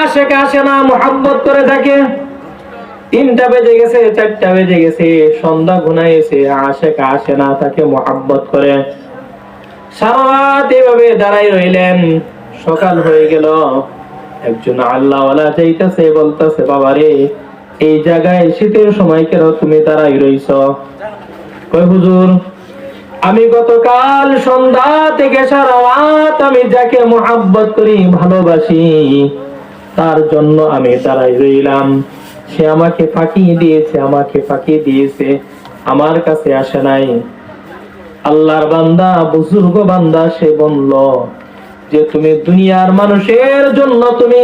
আশেক আসে না, মুহাব্বত করে থাকে। 3টা বেজে গেছে, 4টা বেজে গেছে, সন্ধ্যা ঘনাইছে, আশেক আসে না, তাকে মুহাব্বত করে। সারা রাত এভাবে দাঁড়াই রইলেন। সকাল হয়ে গেল। একজন আল্লাহওয়ালা যাইতেছে, বলতেছে, বাবারে এই জায়গায় শীতের সময় কেন তুমি দাঁড়াই রইছ? কই হুজুর, আমি গতকাল সন্ধ্যা থেকে সারা রাত আমি যাকে মুহাব্বত করি, ভালোবাসি, তার জন্য আমি দাঁড়াই রইলাম। সে আমাকে ফাঁকি দিয়েছে, আমাকে ফাঁকি দিয়েছে, আমার কাছে আসে নাই। আল্লাহর বান্দা, বুজুর্গ বান্দা, সে বলল যে তুমি দুনিয়ার মানুষের জন্য তুমি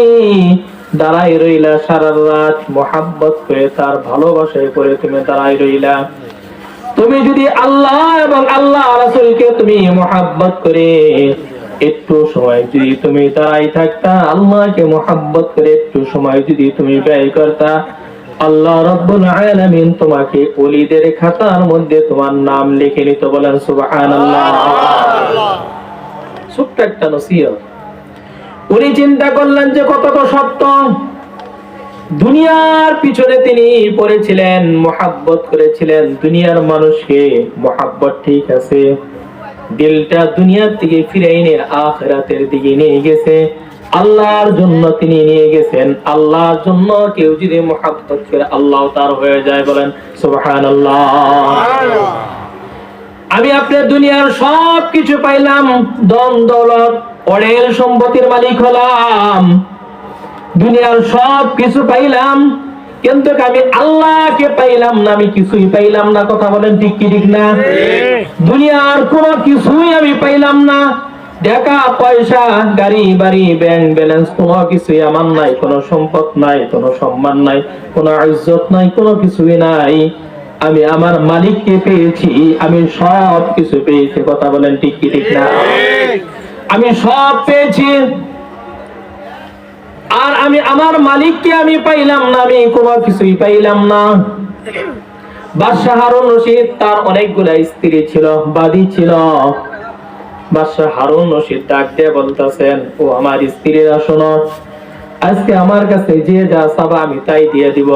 দাঁড়াই রইলা, সারা রাত মুহাব্বত করে, তার ভালোবাসায় করে তুমি দাঁড়াই রইলা। তুমি যদি আল্লাহ এবং আল্লাহ রাসূলকে তুমি মুহাব্বত করে একটু সময় যদি তুমি দাঁড়াই থাকতা, আল্লাহকে মুহাব্বত করে একটু সময় যদি তুমি ব্যয় করতা, আল্লাহ রাব্বুল আলামিন তোমাকে ওলিদের খাতার মধ্যে তোমার নাম লিখে নিত। বলেন সুবহানাল্লাহ। ছোট্ট একটা নসিহত। উনি চিন্তা করলেন যে কতটা সত্য। দুনিয়ার পিছনে তিনি পড়েছিলেন, মুহাব্বত করেছিলেন দুনিয়ার মানুষকে। মুহাব্বত ঠিক আছে, দিলটা দুনিয়ার থেকে ফিরে এনে আখিরাতের দিকে নিয়ে গেছে। আল্লাহর জন্য তিনি নিয়ে গেছেন। আল্লাহর জন্য কেউ যদি মুহাব্বত করে, আল্লাহ তার হয়ে যায়। বলেন সুবহানাল্লাহ। আমি আপনার দুনিয়ার সব কিছু পাইলাম, ধন দৌলত, অঢেল সম্পত্তির মালিক হলাম, দুনিয়ার সব কিছু পাইলাম, কিন্তু আমি আল্লাহকে পাইলাম না, আমি কিছুই পাইলাম না। কথা বলেন ঠিক কি ঠিক না? দুনিয়ার কোনো কিছুই আমি পাইলাম না। টাকা পয়সা, গাড়ি বাড়ি, ব্যাংক ব্যালেন্স, কোনো কিছুই আমার নাই। কোনো সম্পদ নাই, কোনো সম্মান নাই, কোনো ইজ্জত নাই, কোনো কিছুই নাই। আমি আমার মালিককে পেয়েছি, আমি সব কিছু পেয়েছি। কথা বলেন ঠিক কি ঠিক না? আমি সব পেয়েছি, আর আমি আমার মালিককে আমি পাইলাম না, আমি কোনো কিছুই পাইলাম না। বাদশাহ হারুন রশিদ, তার অনেকগুলা স্ত্রী ছিল, বাদী ছিল। বাদশাহ হারুন রশিদ ডাক দিয়ে বলতেছেন, ও আমার স্ত্রীরা শোনো, আজকে আমার কাছে যে যা চাবা আমি তাই দিয়ে দিব।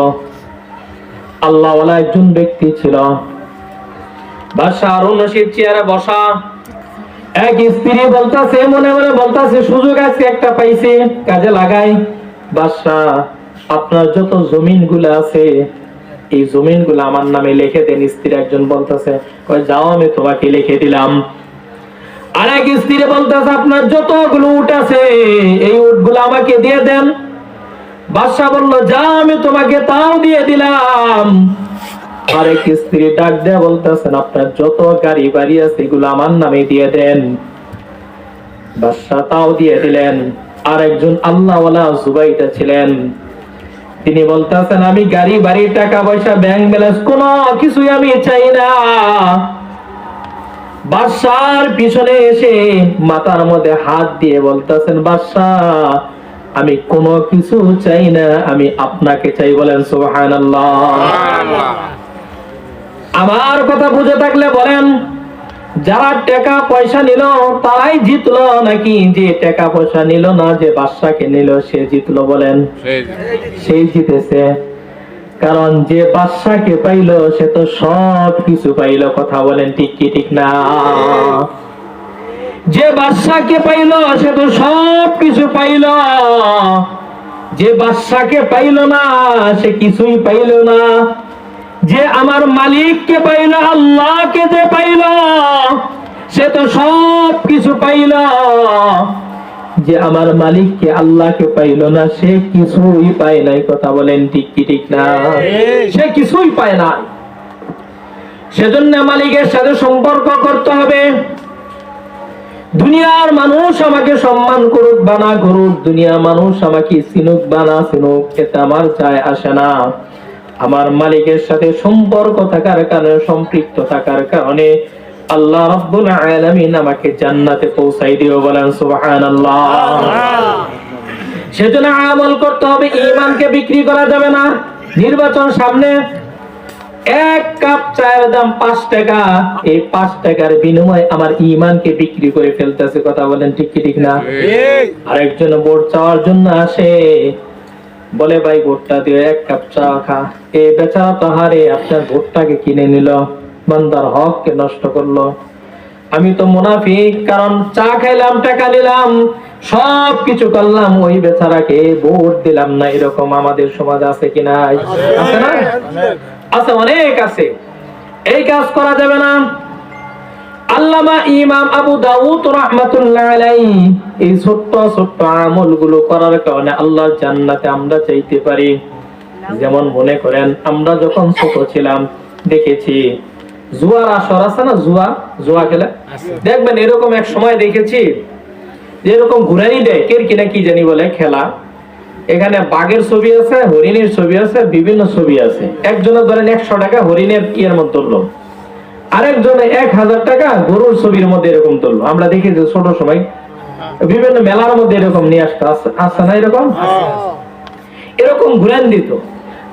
আল্লাহওয়ালা একজন ব্যক্তি ছিল। বাদশাহ হারুন রশিদ চেয়ারে বসা। এক স্ত্রী বলতেছে, মনে মনে বলতেছে, সুযোগ আজকে একটা পাইছে, কাজে লাগাই। বাদশাহ, আপনার যত জমিন গুলা আছে, এই জমিন গুলা আমার নামে লিখে দেন। স্ত্রী একজন বলতেছে, যাও আমি তোমাকে লিখে দিলাম। আর এক স্ত্রী বলতেছে, আপনার যতগুলো উট আছে, এই উট গুলো আমাকে দিয়ে দেন। বাদশাহ বলল, যা আমি তোমাকে তাও দিয়ে দিলাম। আরেক স্ত্রী ডাক দেয়া বলতেছেন, আপনার যত গাড়ি বাড়ি আছে এগুলো আমার নামে দিয়ে দেন। বাদশাহ তাও দিয়ে দিলেন। আর একজন আল্লাহওয়ালা জুবাইদা ছিলেন, তিনি বলতেছেন, আমি গাড়ি বাড়ি, টাকা পয়সা, ব্যাংক ব্যালেন্স কোনো কিছুই আমি চাই না। বাদশার পিছনে এসে মাথার মধ্যে হাত দিয়ে বলতেছেন, বাদশাহ আমি কোনো কিছু চাই না, আমি আপনাকে চাই। বলেন সুবহানাল্লাহ। আমার কথা বুঝে থাকলে বলেন, যারা টাকা পয়সা নিল তারাই জিতলো, নাকি যে টাকা পয়সা নিল না, যে বাদশাকে নিল সে জিতলো? বলেন সেই জিতেছে। কারণ যে বাদশাকে পাইলো সে তো সব কিছু পাইলো। কথা বলেন ঠিক কি ঠিক না? যে বাদশাকে পাইলো সে তো সব কিছু পাইলো। যে বাদশাকে পাইলো না সে কিছুই পাইলো না। যে আমার মালিককে পাইলো, আল্লাহকে যে পাইলো সে তো সব কিছু পাইলো। যে আমার মালিককে, আল্লাহকে পাইলো না, সে কিছুই পায় নাই। কথা বলেন ঠিক কি ঠিক না? সে কিছুই পায় না। সেজন্য মালিকের সাথে সম্পর্ক করতে হবে। দুনিয়ার মানুষ আমাকে সম্মান করুক বা না করুক, দুনিয়ার মানুষ আমাকে চিনুক বা না চিনুক, এতে আমার যায় আসে না। আমার মালিকের সাথে সম্পর্ক থাকার কারণে, সম্পৃক্ত থাকার কারণে আল্লাহ রাব্বুল আলামিন আমাকে জান্নাতে পৌঁছাই দিও। বলেন সুবহানাল্লাহ। সেজন্য আমল করতে হবে, ঈমানকে বিক্রি করা যাবে না। নির্বাচন সামনে, এক কাপ চায়ের দাম 5 টাকা, এই 5 টাকার বিনিময়ে আমার ঈমানকে বিক্রি করে ফেলতেছে। কথা বলেন ঠিক কি ঠিক না? আরেকজন ভোট চাওয়ার জন্য আসে, বলে ভাই ভোটটা দিয়ে 1 কাপ চা খা। এই বেচারা তো হারে আপনার ভোটটাকে কিনে নিল, বান্দার হককে নষ্ট করলো। আমি তো মুনাফিক, কারণ চা খাইলাম, টাকা নিলাম, সব কিছু করলাম, ওই বেচারাকে ভোট দিলাম না। এরকম আমাদের সমাজ আছে কি নাই? আছে না? আছে, অনেক আছে। এই কাজ করা যাবে না। আল্লামা ইমাম আবু দাউদ রাহমাতুল্লাহ আলাইহি এই ছোট্ট ছোট্ট আমলগুলো করার কারণে আল্লাহর জান্নাতে আমরা যাইতে পারি। যেমন মনে করেন আমরা যখন ছোট ছিলাম দেখেছি জুয়ার আসর আছে না, জুয়া খেলা দেখবেন, এরকম এক সময় দেখেছি যে এরকম ঘুরানি দেয়, কে কিনা কি জানি বলে খেলা। এখানে বাঘের ছবি আছে, হরিণের ছবি আছে, বিভিন্ন ছবি আছে। একজনের ধরেন 100 টাকা হরিণের কি এর মধ্যে ধরলো, আরেকজনে 1000 টাকা গরুর ছবির মধ্যে এরকম ধরলো। আমরা দেখি যে ছোট সময় বিভিন্ন মেলার মধ্যে এরকম নিয়ে আসতো, আসছে না এরকম? এরকম ঘুরান দিত।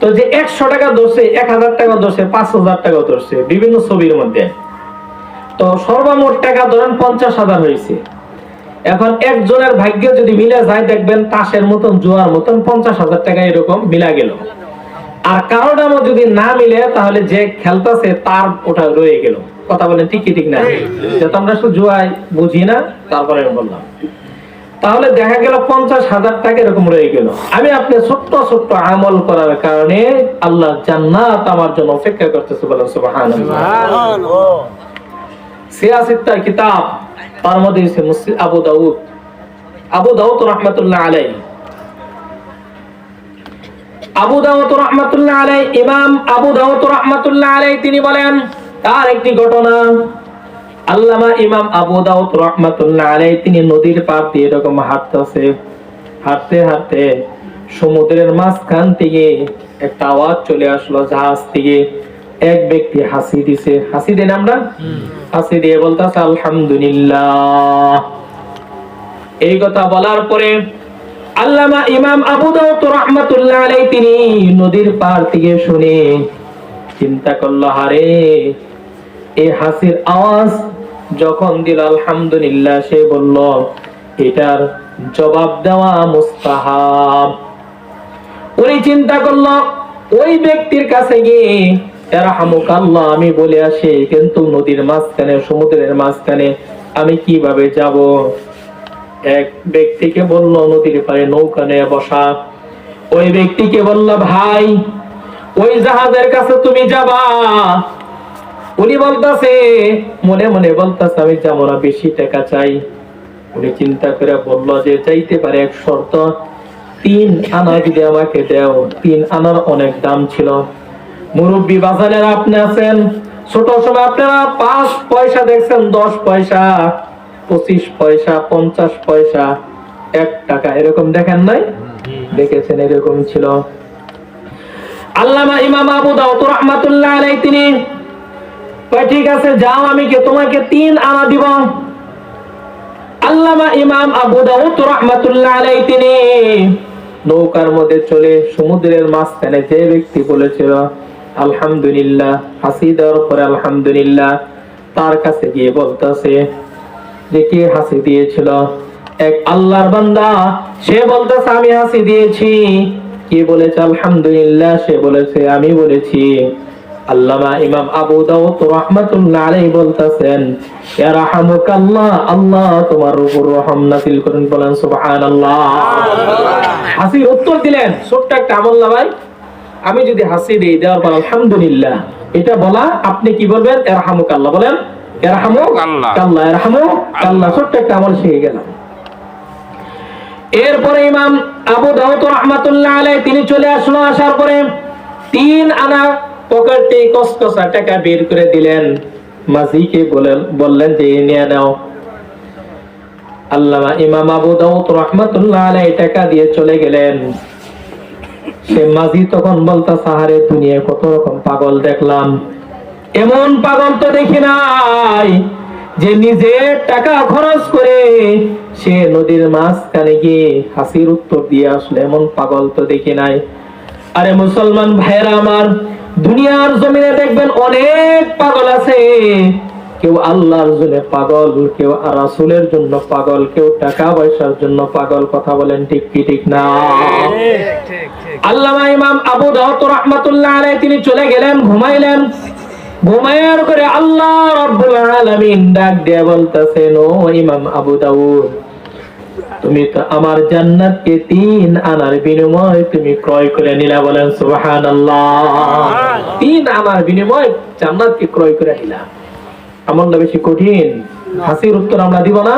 তো যে 100 টাকা ধরছে, 1000 টাকা ধরছে, 5000 টাকা ধরছে বিভিন্ন ছবির মধ্যে, তো সর্বমোট টাকা ধরেন 50,000 হয়েছে। এখন একজনের ভাগ্য যদি মিলে যায় দেখবেন তাসের মতন, জুয়ার মতন 50,000 টাকা এরকম মিলা গেল। আর কারোটা যদি না মিলে তাহলে যে খেলতেছে তার ওটা রয়ে গেল। কথা বলেন ঠিক কি ঠিক না? যেহেতু আমরা শুধু জুয়াই বুঝি না, তারপরে আমি বললাম, তাহলে দেখা গেল 50,000 টাকা এরকম রয়ে গেল। আমি আপনি ছোট্ট ছোট্ট আমল করার কারণে আল্লাহ জান্নাত আমার জন্য অপেক্ষা করতেছে। বলেন সুবহানাল্লাহ। সিয়াসিত্তার কিতাব, তার মধ্যে আছে মুসলিম আবু দাউদ রাহমাতুল্লাহ আলাইহি। আবু দাউদ রাহমাতুল্লাহ আলাইহি, ইমাম আবু দাউদ রাহমাতুল্লাহ আলাইহি তিনি বলেন তার একটি ঘটনা। আল্লামা ইমাম আবু দাউদ রাহমাতুল্লাহ আলাইহি তিনি নদীর পার দিয়ে এরকম হাঁটতেছে, হাঁটতে হাঁটতে সমুদ্রের মাঝখান থেকে একটা আওয়াজ চলে আসলো, জাহাজ থেকে এক ব্যক্তি হাসি দিছে। হাসি দেন আমরা, হাসি দিয়ে বলতেছে আলহামদুলিল্লাহ। এই কথা বলার পরে আল্লামা ইমাম আবু দাউদ রাহমাতুল্লাহ আলাইহি তিনি নদীর পার থেকে শুনে চিন্তা করলো, হারে এই হাসির আওয়াজ যখন দিল আলহামদুলিল্লাহ, সে বলল এটার জবাব দেওয়া মুস্তাহাব। উনি চিন্তা করলো ওই ব্যক্তির কাছে গিয়ে ইয়ারহামুকাল্লাহ আমি বলে আসি, কিন্তু নদীর মাঝখানে, সমুদ্রের মাঝখানে আমি কিভাবে যাব? এক ব্যক্তিকে বলল নদীর পাড়ে নৌকা নিয়ে বসা। ওই ব্যক্তিকে বলল ভাই ওই জাহাজের কাছে তুমি যাবা। উনি বলতাছে, মনে মনে বলতাছে আমি যাবো না, বেশি টাকা চাই। উনি চিন্তা করে বলল যে চাইতে পারে, এক শর্ত, 3 আনা যদি আমাকে দাও। 3 আনার অনেক দাম ছিল। মুরব্বী বাজারের আপনি আছেন, ছোট সময় আপনারা 5 পয়সা দেখছেন, 10 পয়সা, 25 পয়সা, 50 পয়সা, 1 টাকা এরকম দেখেন নাই? দেখেছেন, এরকম ছিল। আল্লামা ইমাম আবু দাউদ রাহমাতুল্লাহ আলাইহি তিনি ঠিক আছে যাও, আমি তোমাকে 3 আনা দিব। আল্লামা ইমাম আবু দাউদ রাহমাতুল্লাহ আলাইহি তিনি নৌকার মধ্যে চলে সমুদ্রের মাঝখানে যে ব্যক্তি বলেছিল আলহামদুলিল্লাহ, হাসি দেওয়ার পরে আলহামদুলিল্লাহ, তার কাছে গিয়ে বলতেছে যে কে হাসি দিয়েছিল? এক আল্লাহর বান্দা, সে বলতেছে আমি হাসি দিয়েছি। কে বলেছে আলহামদুলিল্লাহ? সে বলেছে আমি বলেছি। আল্লামা ইমাম আবু দাউদ রাহমাতুল্লাহ আলাইহি বলতেছেন ইয়ারহামুকাল্লাহ, আল্লাহ তোমার উপর রহম নাযিল করেন। বলেন সুবহানাল্লাহ। হাসির উত্তর দিলেন, ছোট্ট একটা আমল না ভাই, আমি যদি হাসি দেই, দেওয়ার পর আলহামদুলিল্লাহ এটা বলা, আপনি কি বলবেন? ইয়ারহামুকাল্লাহ বলেন, ইয়ারহামুকাল্লাহ, ইয়ারহামুকাল্লাহ। ছোট্ট একটা আমল শিখে গেলাম। এরপরে ইমাম আবু দাউদ রাহমাতুল্লাহ আলাইহি তিনি চলে আসলো। আসার পরে 3 আনা পকেটে কসকসা টাকা বের করে দিলেন, মাঝিকে বললেন যে নিয়ে নাও। আল্লামা ইমাম আবু দাউদ রাহমাতুল্লাহ আলাইহি টাকা দিয়ে চলে গেলেন। সে মাঝি তখন বলতেছে, আরে দুনিয়ায় কত রকম পাগল দেখলাম, এমন পাগল তো দেখি নাই যে নিজের টাকা খরচ করে সে নদীর মাঝখানে গিয়ে হাসির উত্তর দিয়ে আসলে, এমন পাগল তো দেখি নাই। আরে মুসলমান ভাইরা আমার, দুনিয়ার জমিনে দেখবেন অনেক পাগল আছে, কেউ আল্লাহর জন্য পাগল, কেউ রাসূলের জন্য পাগল, কেউ টাকা পয়সার জন্য পাগল। কথা বলেন ঠিক কি ঠিক না? আল্লামা ইমাম আবু দাউদ রাহমাতুল্লাহ আলাইহি তিনি চলে গেলেন, ঘুমাইলেন। ঘুমায়ার করে আল্লাহ রাব্বুল আলামিন ডাক দিয়ে বলতেছেন, ও ইমাম আবু দাউদ, তুমি তো আমার জান্নাতকে 3 আনার বিনিময়ে তুমি ক্রয় করে নিলা। বলেন সুবহানাল্লাহ। 3 আনার বিনিময়ে জান্নাতকে ক্রয় করে নিলা। আমলটা বেশি কঠিন? হাসির উত্তর আমরা দিব না?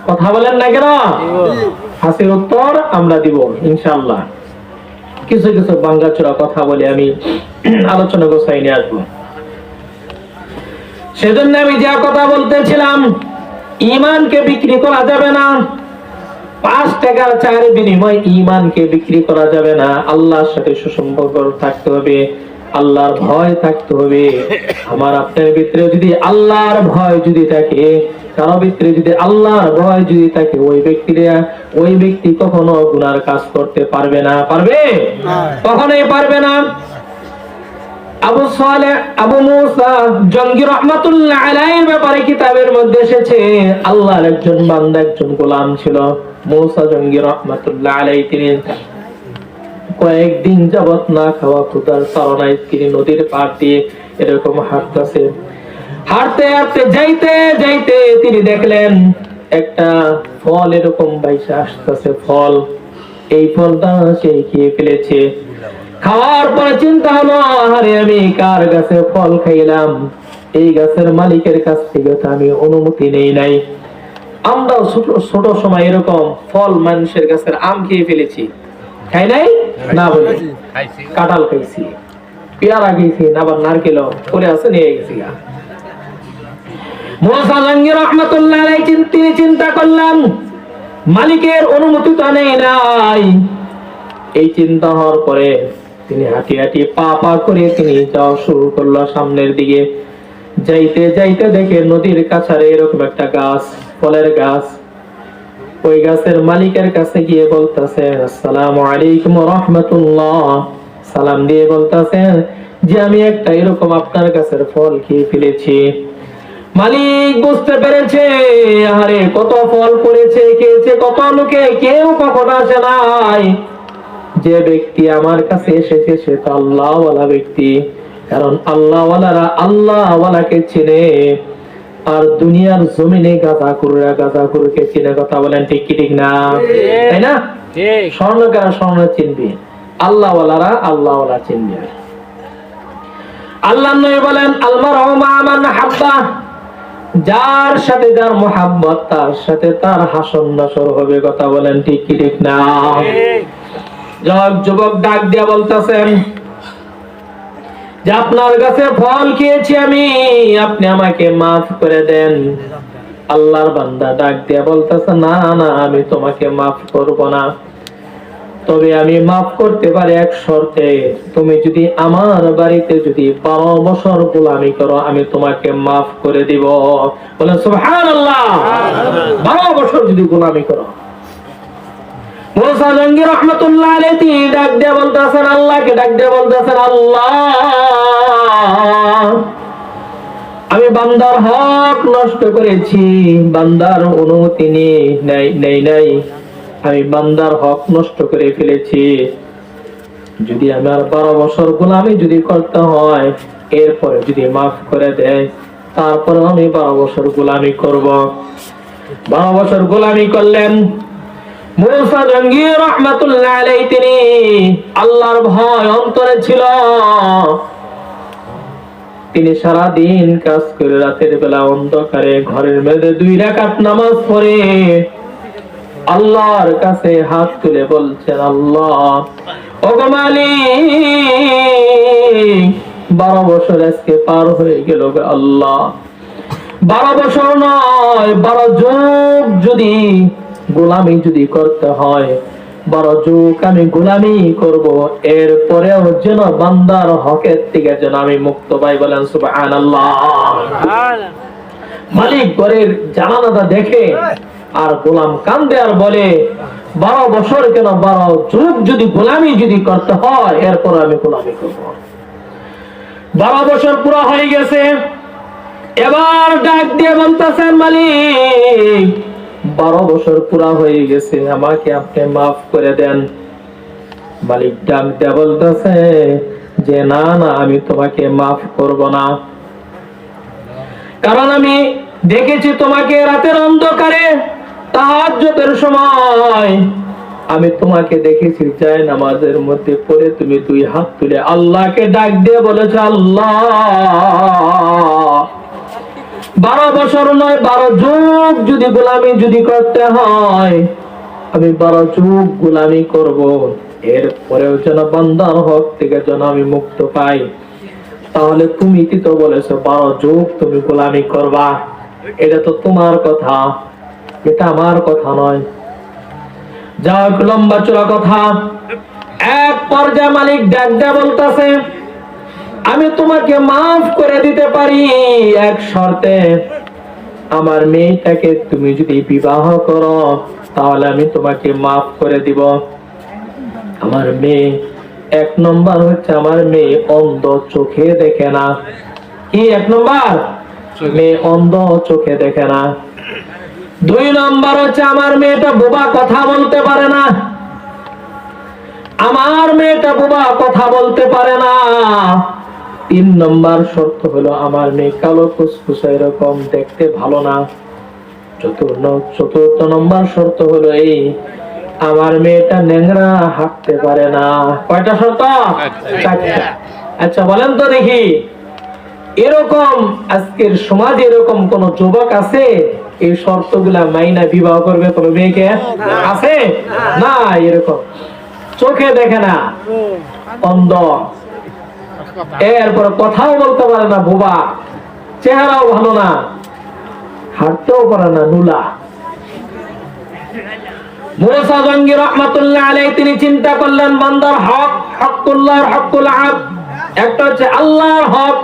কথা বলেন না কেন? হাসির উত্তর আমরা দিব ইনশাআল্লাহ। কিছু কিছু বাঙ্গাচোরা কথা বলে আমি আলোচনা গোছাই নিয়ে আসবো। সেজন্য আমি যা কথা বলতেছিলাম, ঈমানকে বিক্রি করা যাবে না। 5 টাকার চায়ের বিনিময়ে ঈমানকে বিক্রি করা যাবে না। আল্লাহর সাথে সুসম্পর্ক থাকতে হবে, আল্লাহর ভয় থাকতে হবে। আমার আপনার ভিতরে যদি আল্লাহর ভয় যদি থাকে, কারো ভিতরে যদি আল্লাহর ভয় যদি থাকে, ওই ব্যক্তি কখনো গুনার কাজ করতে পারবে না। পারবে? কখনোই পারবে না। আবু মুসা জঙ্গি রাহমাতুল্লাহ আলাইহির ব্যাপারে কিতাবের মধ্যে এসেছে, আল্লাহর একজন বান্দা, একজন গোলাম ছিল মুসা জঙ্গি রাহমাতুল্লাহ আলাইহি। তিনি কয়েকদিন যাবত না খাওয়া ক্ষুধার তাড়নায় তিনি নদীর পাড় দিয়ে এরকম হাঁটতেছে। হাঁটতে হাঁটতে যাইতে যাইতে তিনি দেখলেন একটা ফল এরকম বাইসা আসতেছে। ফল, এই ফলটা সে খেয়ে ফেলেছে। খাওয়ার পরে চিন্তা হলো, আরে আমি কার গাছে ফল খাইলাম, এই গাছের মালিকের কাছ থেকে তো আমি অনুমতি নেই নাই। আমরা ছোট সময় এরকম ফল, মানুষের গাছের আম খেয়ে ফেলেছি, খাই নাই না? বলে কাঁঠাল খাইছি, পেয়ারা খেয়েছি, আবার নারকেল পরে আছে নিয়ে গেছি। মুসা জঙ্গি রাহমাতুল্লাহ আলাইহি তিনি চিন্তা করলেন, মালিকের অনুমতি তো নেই নাই। এই চিন্তা হওয়ার পরে তিনি হাঁটি হাঁটি পা পা করে তিনি যাওয়া শুরু করলো সামনের দিকে। যাইতে যাইতে দেখে নদীর কাছারে এরকম একটা গাছ, ফলের গাছ। ওই গাছের মালিকের কাছে গিয়ে বলতেছে, আসসালামু আলাইকুম ওয়া রাহমাতুল্লাহ। সালাম দিয়ে বলতেছে যে আমি একটা এরকম আপনার গাছের ফল খেয়ে ফেলেছি। মালিক বুঝতে পেরেছে, আরে কত ফল পড়েছে, খেয়েছে কত লোকে, কেউ কখনো আসে নাই। যে ব্যক্তি আমার কাছে এসেছে সে তো আল্লাহওয়ালা ব্যক্তি, কারণ আল্লাহওয়ালারা আল্লাহওয়ালাকে চিনে। আর দুনিয়ার জমিনে গাঁজাখুরকে চিনে। কথা বলেন ঠিক কি ঠিক না? তাই না? স্বর্ণকার স্বর্ণ চিনবে, আল্লাহওয়ালারা আল্লাহওয়ালা চিনবে। আল্লাহ নবী বলেন, আল-মারউ মা'a মান হাব্বা, যার সাথে যার মুহাব্বত তার সাথে তার হাসর নাসর হবে। কথা বলেন ঠিক কি ঠিক না? যুবক ডাক দিয়া বলতেছেন যে আপনার কাছে ফল খেয়েছি আমি, আপনি আমাকে মাফ করে দেন। আল্লাহর বান্দা ডাক দিয়া বলতেছে, না না, আমি তোমাকে মাফ করব না, তবে আমি মাফ করতে পারি এক শর্তে। তুমি যদি আমার বাড়িতে যদি 12 বছর গোলামি করো, আমি তোমাকে মাফ করে দিব। বলেন সুবহানাল্লাহ। 12 বছর যদি গোলামি করো। মুসা জঙ্গি রাহমাতুল্লাহ আলাইহি ডাক দিয়ে বলতেছেন, আল্লাহকে ডাক দিয়ে বলতেছেন, আল্লাহ, আমি বান্দার হক নষ্ট করেছি, বান্দার অনুমতি নেই, আমি বান্দার হক নষ্ট করে ফেলেছি। যদি আমার 12 বছর গোলামি যদি করতে হয়, এরপরে যদি মাফ করে দেয়, তারপরে আমি 12 বছর গোলামি করব। 12 বছর গোলামি করলেন মুসা জঙ্গি রাহমাতুল্লাহ আলাইহি। তিনি আল্লাহর ভয় অন্তরে ছিল। তিনি সারা দিন কাজ করে রাতের বেলা অন্ধকারে ঘরের মধ্যে 2 রাকাত নামাজ পড়ে আল্লাহর কাছে হাত তুলে বলছেন, আল্লাহ ওগো মালিক, 12 বছর আজকে পার হয়ে গেল আল্লাহ। 12 বছর নয়, 12 যুগ যদি গোলামি যদি করতে হয়, 12 যুগ আমি গোলামি করব, এরপরেও যেন বান্দার হকের থেকে যেন আমি মুক্ত পাই। বলেন সুবহানাল্লাহ। মালিক ঘরের জানালাটা দেখে আর গোলাম কান্দে আর বলে, 12 বছর কেন, 12 যুগ যদি গোলামি যদি করতে হয়, এরপর আমি গোলামি করব। 12 বছর পুরো হয়ে গেছে। এবার ডাক দিয়ে বলতেছেন, মালিক 12 বছর পুরা হয়ে গেছে, আমাকে আপনি মাফ করে দেন। মালিক ডাক দিয়ে বলতেছে যে না না, আমি তোমাকে মাফ করব না, কারণ আমি দেখেছি তোমাকে রাতের অন্ধকারে তাহাজ্জুদের সময় আমি তোমাকে দেখেছি যায় নামাজের মধ্যে পড়ে তুমি 2 হাত তুলে আল্লাহকে ডাক দিয়ে বলেছো, আল্লাহ 12 বছর নয় 12 যুগ যদি গোলামি যদি করতে হয় আমি 12 যুগ গোলামি করব, এরপরেও যেন বান্দার হক থেকে যেন আমি মুক্ত পাই। তাহলে তুমি কি তো বলেছো 12 যুগ তুমি গোলামি করবা, এটা তো তোমার কথা, এটা আমার কথা নয়। যাক, লম্বা চড়া কথা। এক পর্যায়ে মালিক ডাক দিয়ে বলতেছে, আমি তোমাকে মাফ করে দিতে পারি এক শর্তে, আমার মেয়েটাকে তুমি যদি বিবাহ করো তাহলে আমি তোমাকে মাফ করে দিব। আমার মেয়ে 1 নম্বর হচ্ছে আমার মেয়ে অন্ধ, চোখে দেখে না। কি 1 নম্বর? মেয়ে অন্ধ, চোখে দেখে না। 2 নম্বর হচ্ছে আমার মেয়েটা বোবা, কথা বলতে পারে না। আমার মেয়েটা বোবা, কথা বলতে পারে না। 3 নম্বর শর্ত হলো আমার মেয়ে কালো কুচকুচে এরকম, দেখতে ভালো না। চতুর্থ নম্বর শর্ত হলো এই, আমার মেয়েটা ন্যাংরা, হাঁটতে পারে না। কয়টা শর্ত? 4টা। আচ্ছা বলেন তো দেখি, এরকম আজকের সমাজে এরকম কোন যুবক আছে এই শর্তগুলা মাইনা বিবাহ করবে কোন মেয়েকে? আছে না। এরকম চোখে দেখে না, অন্ধ, এরপর কথাও বলতে পারে না, বোবা, চেহারাও ভালো না, হাঁটতেও পারে না, নুলা। মুসা জঙ্গি রাহমাতুল্লাহ আলাইহি তিনি চিন্তা করলেন বান্দার হক, হকুল্লাহ, হকুল আব। একটা হচ্ছে আল্লাহর হক।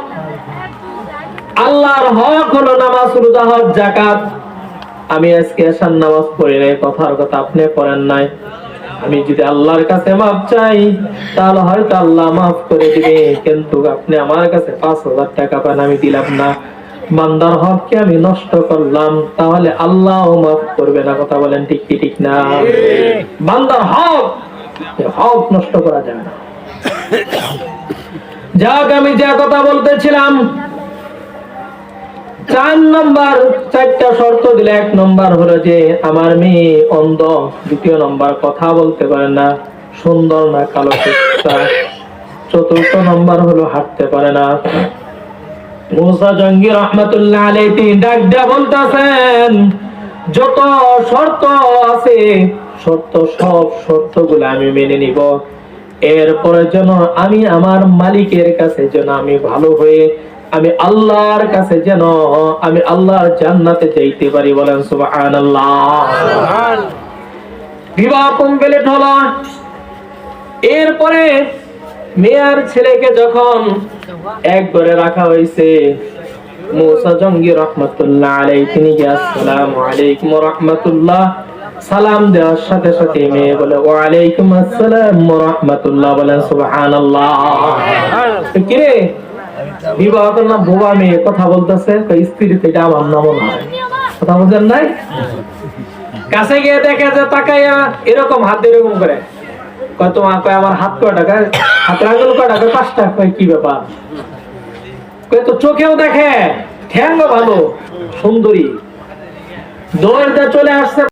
আল্লাহর হক হলো নামাজ, রোজা, হজ, যাকাত। আমি আজকে এশার নামাজ পড়ি নাই, কথার কথা আপনি পড়েন নাই। আমি যদি আল্লাহর কাছে মাফ চাই তাহলে হয়তো আল্লাহ মাফ করে দিবে, কিন্তু আপনি আমার কাছে 5000 টাকা পান, আমি দিলাম না, বান্দার হককে আমি নষ্ট করলাম, তাহলে আল্লাহও মাফ করবে না। কথা বলেন ঠিক কি ঠিক না? বান্দার হক, হক নষ্ট করা যাবে না। যাক, আমি যে কথা বলতেছিলাম, 4 নম্বর 4টা শর্ত দিলে 1 নম্বর হলো যে আমার মেয়ে অন্ধ, 2 নম্বর কথা বলতে পারে না, সুন্দর না, কালো কুচকুচে, 4র্থ নম্বর হলো হাঁটতে পারে না। মুসা জঙ্গি রাহমাতুল্লাহ আলাইহি তিনি ডাক দিয়ে বলতেছেন, যত শর্ত আছে শর্ত, সব শর্তগুলো আমি মেনে নিব, এরপরে যেন আমি আমার মালিকের কাছে যেন আমি ভালো হয়ে আমি আল্লাহর কাছে যেন আমি আল্লাহর জান্নাতে যাইতে পারি। বলেন সুবহানাল্লাহ। বিবাহ কমপ্লিট হলো। এরপরে মেয়ের ছেলেকে যখন এক ঘরে রাখা হয়েছে, মুসা জঙ্গি রাহমাতুল্লাহ আলাইহি তিনি আসসালামু আলাইকুম ওয়া রাহমাতুল্লাহ সালাম দেওয়ার সাথে সাথে মেয়ে বলে ওয়া আলাইকুম আসসালাম ওয়া রাহমাতুল্লাহ। বলেন সুবহানাল্লাহ। কি রে, বিবাহ করলাম, বোবা মেয়ে কথা বলতেছে, স্ত্রী তো এটা আমার নাম নয়, কথা বলছেন নাই? কাছে গিয়ে দেখে যে তাকাইয়া এরকম হাত এরকম করে, কয় তোমার, কয় আমার হাত কয় টাকা, হাতের আঙুল কয় টাকা? 5 টাকা। কয় কি ব্যাপার? কয় তো চোখেও দেখে, ঠ্যাঙ্গ ভালো, সুন্দরী। দৌড়তে চলে আসছে।